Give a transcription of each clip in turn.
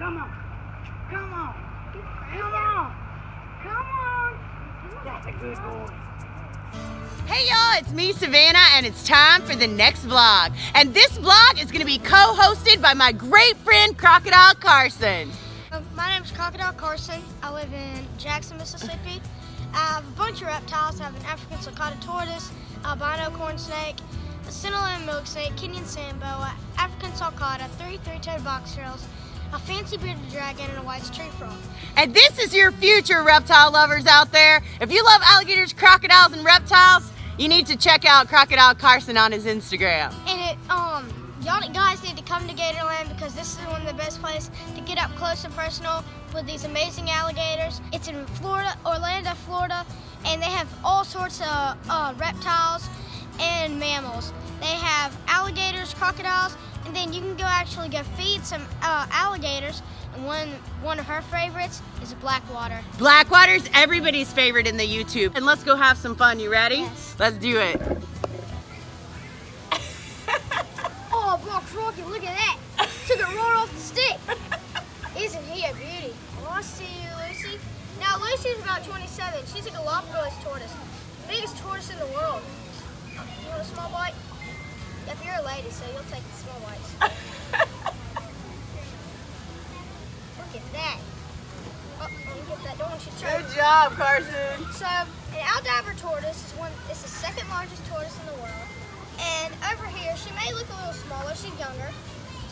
Come on. Come on. Come on. Come on. That's a good boy. Hey y'all, it's me, Savannah, and it's time for the next vlog. And this vlog is going to be co-hosted by my great friend, Crocodile Carson. My name is Crocodile Carson. I live in Jackson, Mississippi. I have a bunch of reptiles. I have an African sulcata tortoise, albino corn snake, a Cinnamon milk snake, Kenyan sand boa, African sulcata, 3 three-toed box turtles, a fancy bearded dragon, and a white tree frog. And this is your future reptile lovers out there. If you love alligators, crocodiles, and reptiles, you need to check out Crocodile Carson on his Instagram. And y'all guys need to come to Gatorland because this is one of the best places to get up close and personal with these amazing alligators. It's in Florida, Orlando, Florida, and they have all sorts of reptiles and mammals. They have alligators, crocodiles, and then you can actually go feed some alligators. And one of her favorites is a blackwater. Blackwater's everybody's favorite in the YouTube. And let's go have some fun. You ready? Yes. Let's do it. Oh, bro, Crocky, look at that. Took it right off the stick. Isn't he a beauty? Oh, I see you, Lucy. Now, Lucy's about 27. She's a Galapagos tortoise. Biggest tortoise in the world. You want a small bite? If you're a lady, so you'll take the small bites. Look at that. Oh, let me get that. Don't want you to try. Good job, Carson. So, an Alligator tortoise is the second largest tortoise in the world. And over here, she may look a little smaller. She's younger.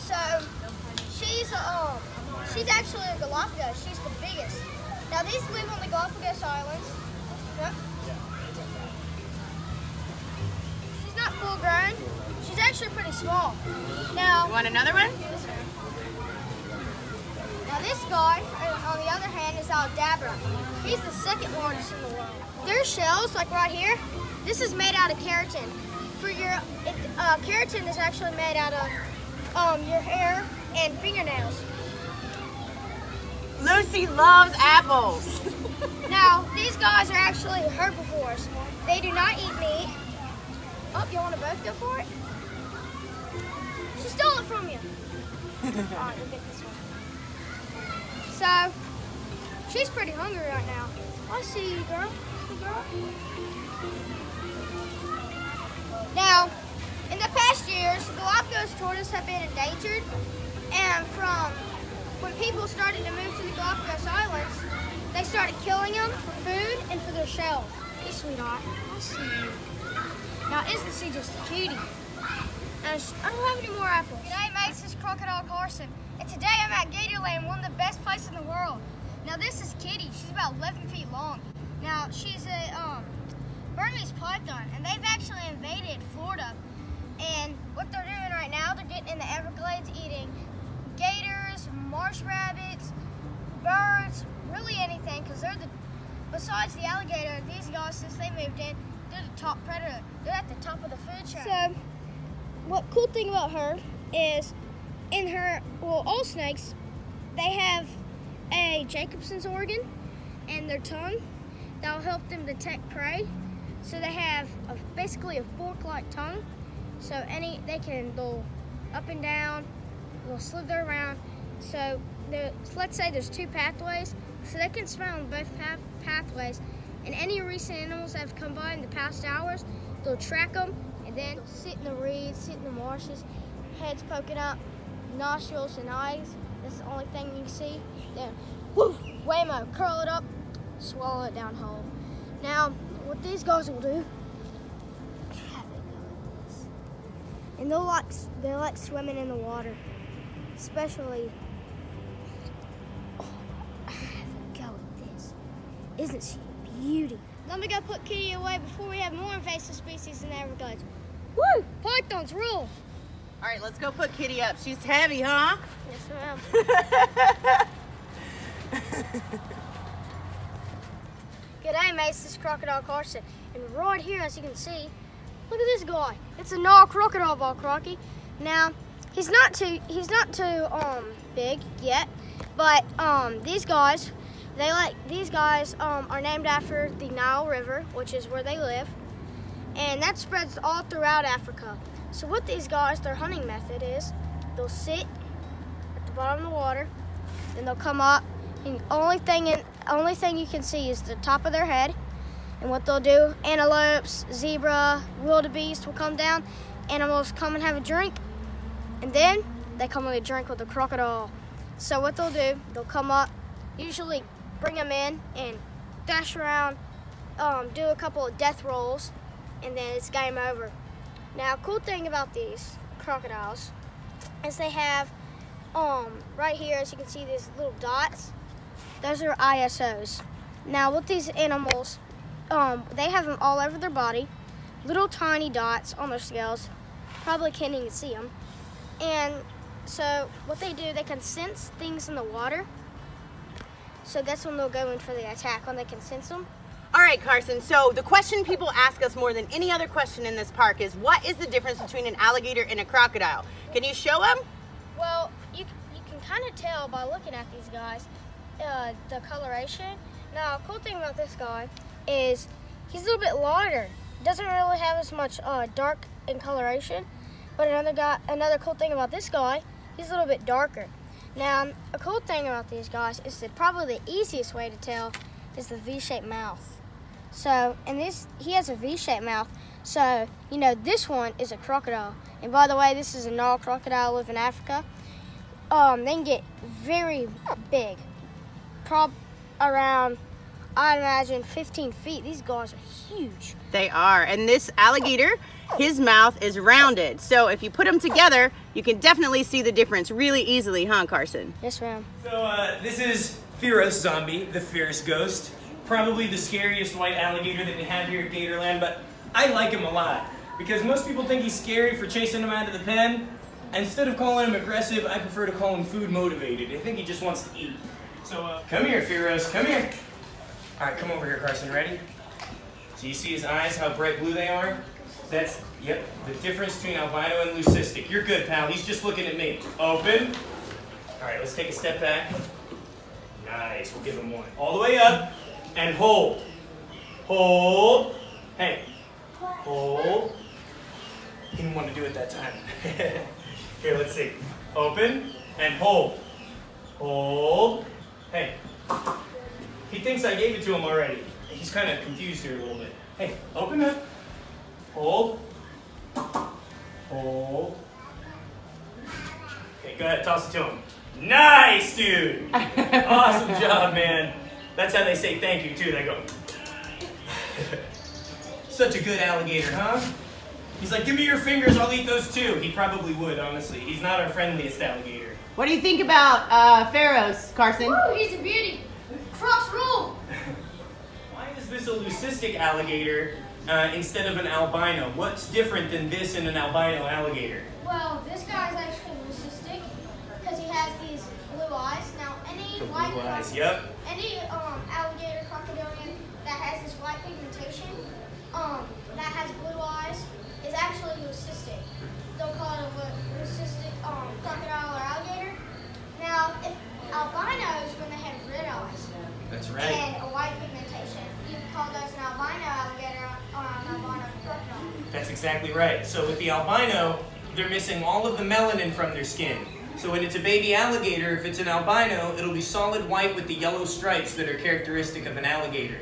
So, she's actually a Galapagos. She's the biggest. Now, these live on the Galapagos Islands. Yep. She's not full grown. She's actually pretty small. Now, You want another one? Now this guy, on the other hand, is Aldabra. He's the second largest in the world. Their shells, like right here, this is made out of keratin. Keratin is actually made out of your hair and fingernails. Lucy loves apples. Now, these guys are actually herbivores. They do not eat meat. Oh, you want to both go for it? She stole it from you. All right, we'll get this one. So, she's pretty hungry right now. I see you, girl. See, girl? Now, in the past years, the Galapagos tortoise have been endangered, and from when people started to move to the Galapagos Islands, they started killing them for food and for their shells. Hey, sweetheart, I see you. Now, isn't she just a cutie? I don't have any more apples. G'day, mates, this is Crocodile Carson, and today I'm at Gatorland, one of the best places in the world. Now, this is Kitty. She's about 11 feet long. Now, she's a Burmese Python, and they've actually invaded Florida. And what they're doing right now, they're getting in the Everglades, eating gators, marsh rabbits, birds, really anything, because besides the alligator, these guys, since they moved in, they're the top predator. They're at the top of the food chain. So, what cool thing about her is, in her, well, all snakes, they have a Jacobson's organ in their tongue that'll help them detect prey. So they have basically a fork-like tongue. So they'll up and down, they'll slither around. So let's say there's 2 pathways, so they can smell on both pathways. And any recent animals that have come by in the past hours, they'll track them, and then they'll sit in the reeds, sit in the marshes, heads poking up, nostrils and eyes. That's the only thing you can see. Then, whoo, whammo, curl it up, swallow it down whole. Now, what these guys will do, and they like swimming in the water, especially. Oh, have a go at this. Isn't she a beauty? Let me go put Kitty away before we have more invasive species in the Everglades. Woo! Pythons rule. All right, let's go put Kitty up. She's heavy, huh? Yes, ma'am. G'day, mates. This is Crocodile Carson, and right here, as you can see, look at this guy. It's a gnarled crocodile ball, Crocky. Now, he's not too big yet, but these guys are named after the Nile River, which is where they live, and that spreads all throughout Africa. So what these guys, their hunting method is, they'll sit at the bottom of the water, Then they'll come up, and only thing you can see is the top of their head. And what they'll do, antelopes, zebra, wildebeest will come down. Animals come and have a drink, and then they come and drink with the crocodile. So what they'll do, they'll come up, usually bring them in and dash around, do a couple of death rolls, and then it's game over. Now, cool thing about these crocodiles is they have, right here, as you can see, these little dots. Those are ISOs. Now, with these animals, they have them all over their body, little tiny dots on their scales. Probably can't even see them. And so what they do, they can sense things in the water. So that's when they'll go in for the attack, when they can sense them. All right, Carson, so the question people ask us more than any other question in this park is, what is the difference between an alligator and a crocodile? Can you show them? Well, you can kind of tell by looking at these guys, the coloration. Now, a cool thing about this guy is he's a little bit lighter. Doesn't really have as much dark in coloration. But another cool thing about this guy, he's a little bit darker. Now, a cool thing about these guys is that probably the easiest way to tell is the V-shaped mouth. So, and he has a V-shaped mouth. So, you know, this one is a crocodile. And by the way, this is a Nile crocodile, live in Africa. They can get very big, around, I'd imagine, 15 feet. These guys are huge. They are, and this alligator, his mouth is rounded. So if you put them together, you can definitely see the difference really easily, huh, Carson? Yes, ma'am. So this is Fearos Zombie, the fierce ghost. Probably the scariest white alligator that we have here at Gatorland, but I like him a lot because most people think he's scary for chasing him out of the pen. Instead of calling him aggressive, I prefer to call him food motivated. I think he just wants to eat. So come here, Fearos, come here. All right, come over here, Carson, ready? So you see his eyes, how bright blue they are? That's, yep, the difference between albino and leucistic. You're good, pal. He's just looking at me. Open. All right, let's take a step back. Nice, we'll give him one. All the way up, and hold. Hold. Hey, hold. He didn't want to do it that time. Here, let's see. Open, and hold. Hold. Hey. He thinks I gave it to him already. He's kind of confused here a little bit. Hey, open up. Hold. Hold. Okay, go ahead, toss it to him. Nice, dude! Awesome job, man. That's how they say thank you, too. They go. Such a good alligator, huh? He's like, give me your fingers, I'll eat those too. He probably would, honestly. He's not our friendliest alligator. What do you think about Fearos, Carson? Woo, he's a beauty. Crocs rule. Why is this a leucistic alligator instead of an albino? What's different than this and an albino alligator? Well, this guy's actually leucistic because he has these blue eyes. Now, any white eyes, yep. Any alligator crocodilian that has this white pigmentation, that has blue eyes, is actually leucistic. They'll call it a leucistic crocodile or alligator. Now, if albinos, when they have red eyes, that's right, and a white pigmentation, you can call those an albino alligator or an albino crocodile. That's exactly right. So with the albino, they're missing all of the melanin from their skin. So when it's a baby alligator, if it's an albino, it'll be solid white with the yellow stripes that are characteristic of an alligator.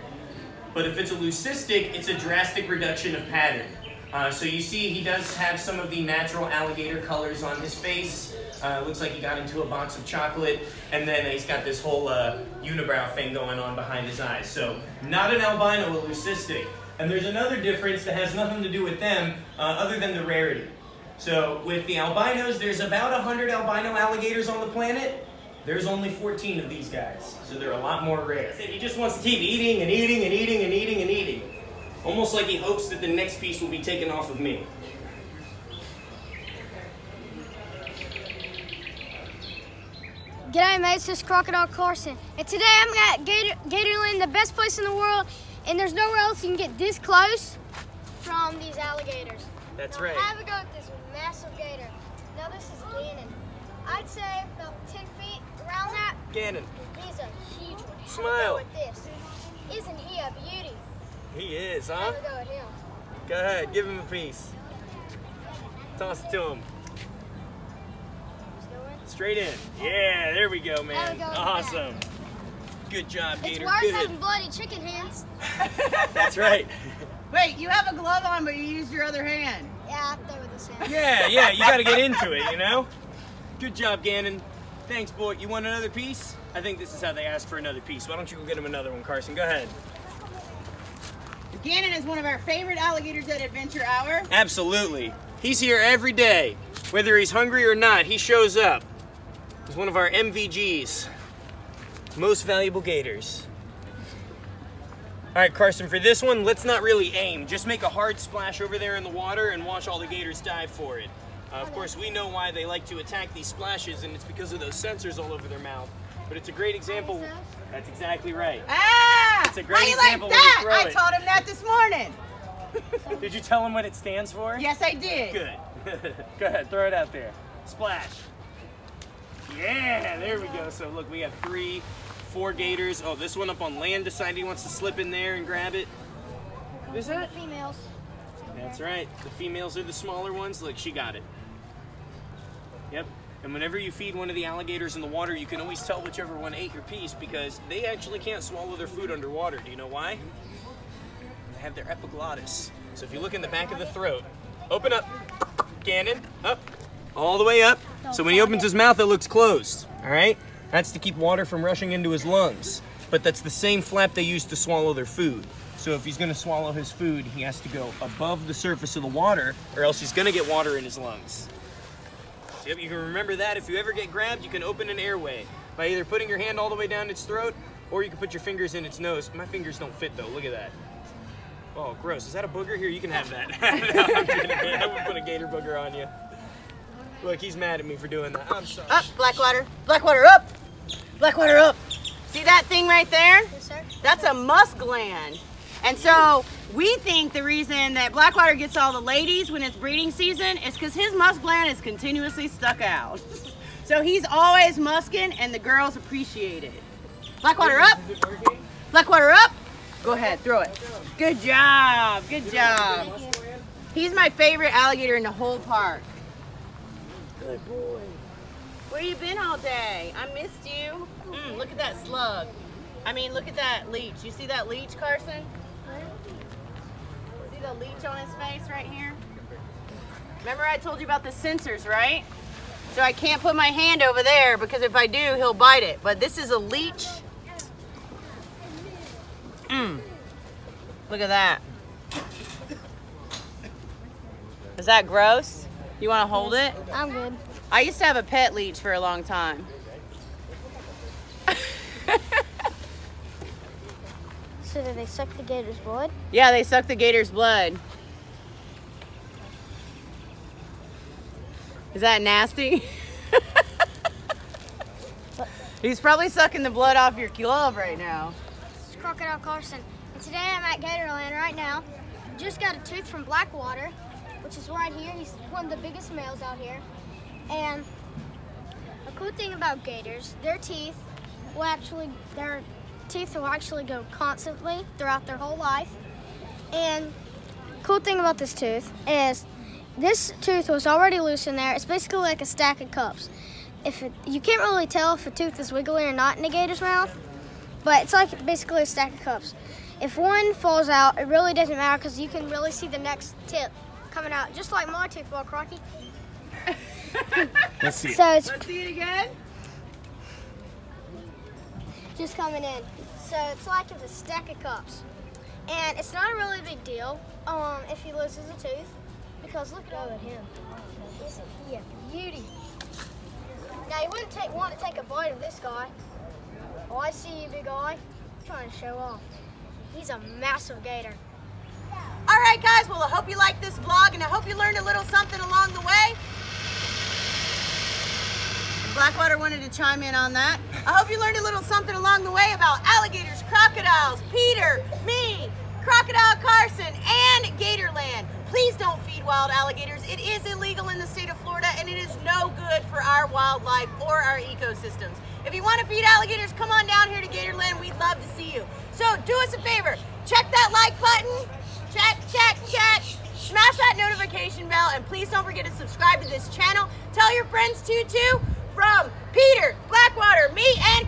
But if it's a leucistic, it's a drastic reduction of pattern. So you see he does have some of the natural alligator colors on his face. Looks like he got into a box of chocolate, and then he's got this whole unibrow thing going on behind his eyes. So not an albino, a leucistic. And there's another difference that has nothing to do with them other than the rarity. So with the albinos, there's about 100 albino alligators on the planet. There's only 14 of these guys, so they're a lot more rare. He just wants to keep eating and eating and eating and eating and eating. Almost like he hopes that the next piece will be taken off of me. G'day mates, this is Crocodile Carson. And today I'm at Gatorland, the best place in the world, and there's nowhere else you can get this close from these alligators. That's now, right. Have a go at this massive gator. Now this is Gannon. I'd say about 10 feet around that. Gannon. He's a huge one. Have Smile. a go at this. Isn't he a beauty? He is, huh? Have a go at him. Go ahead, give him a piece. Toss it to him. straight in. Yeah, there we go, man. There we go. Awesome. Good job, It's Gator. worse Good. having bloody chicken hands. That's right. Wait, you have a glove on, but you used your other hand. Yeah, up there with this hand. Yeah, you got to get into it, you know? Good job, Gannon. Thanks, boy. You want another piece? I think this is how they ask for another piece. Why don't you go get him another one, Carson? Go ahead. Gannon is one of our favorite alligators at Adventure Hour. Absolutely. He's here every day. Whether he's hungry or not, he shows up. He's one of our MVGs. Most valuable gators. All right, Carson, for this one, let's not really aim. Just make a hard splash over there in the water and watch all the gators dive for it. Of course, we know why they like to attack these splashes, and it's because of those sensors all over their mouth. But it's a great example. That's exactly right. Ah! It's a great how you example like when you that? throw I it. taught him that this morning. Did you tell him what it stands for? Yes, I did. Good. Go ahead, throw it out there. Splash. Yeah, there we go. So look, we have 3, 4 gators. Oh, this one up on land decided he wants to slip in there and grab it. What is that? Females. That's right. The females are the smaller ones. Look, she got it. Yep. And whenever you feed one of the alligators in the water, you can always tell whichever one ate your piece because they actually can't swallow their food underwater. Do you know why? They have their epiglottis. So if you look in the back of the throat, open up, Gannon, up, all the way up. So when he opens his mouth, it looks closed, all right? That's to keep water from rushing into his lungs. But that's the same flap they use to swallow their food. So if he's gonna swallow his food, he has to go above the surface of the water or else he's gonna get water in his lungs. So yep, you can remember that. If you ever get grabbed, you can open an airway by either putting your hand all the way down its throat or you can put your fingers in its nose. My fingers don't fit though, look at that. Oh, gross. Is that a booger? Here, you can have that. No, I'm kidding, man. I wouldn't put a gator booger on you. Look, he's mad at me for doing that. I'm sorry. Up, Blackwater. Blackwater, up. Blackwater, up. See that thing right there? Yes, sir. That's a musk gland. And so we think the reason that Blackwater gets all the ladies when it's breeding season is because his musk gland is continuously stuck out. So he's always musking and the girls appreciate it. Blackwater, up. Is it working? Blackwater, up. Go ahead, throw it. Good job, good job. He's my favorite alligator in the whole park. Good boy. Where you been all day? I missed you. Look at that slug. I mean, look at that leech. You see that leech, Carson? See the leech on his face right here? Remember I told you about the sensors, right? So I can't put my hand over there because if I do, he'll bite it. But this is a leech. Look at that. Is that gross? You want to hold it? I'm good. I used to have a pet leech for a long time. So do they suck the gator's blood? Yeah, they suck the gator's blood. Is that nasty? He's probably sucking the blood off your glove right now. It's Crocodile Carson. And today I'm at Gatorland right now. Just got a tooth from Blackwater, which is right here. He's one of the biggest males out here. And a cool thing about gators, their teeth will actually go constantly throughout their whole life. And cool thing about this tooth is this tooth was already loose in there. It's basically like a stack of cups. You can't really tell if a tooth is wiggly or not in a gator's mouth, but it's like basically a stack of cups. If one falls out, it really doesn't matter because you can really see the next tip coming out, just like my tooth, well, Crocky. Let's see it. So it's Let's see it again. just coming in. So it's like it's a stack of cups. And it's not a really big deal if he loses a tooth, because look at him. Isn't he a beauty? Now you wouldn't want to take a bite of this guy. Oh, I see you, big eye. Trying to show off. He's a massive gator. All right, guys. Well, I hope you liked this vlog, and I hope you learned a little something along the way. Blackwater wanted to chime in on that. I hope you learned a little something along the way about alligators, crocodiles, Peter, me, Crocodile Carson, and Gatorland. Please don't feed wild alligators. It is illegal in the state of Florida, and it is no good for our wildlife or our ecosystems. If you want to feed alligators, come on down here to Gatorland. We'd love to see you. So do us a favor. Check that like button. Check, check, check. Smash that notification bell, and please don't forget to subscribe to this channel. Tell your friends too. from Peter, Blackwater, me, and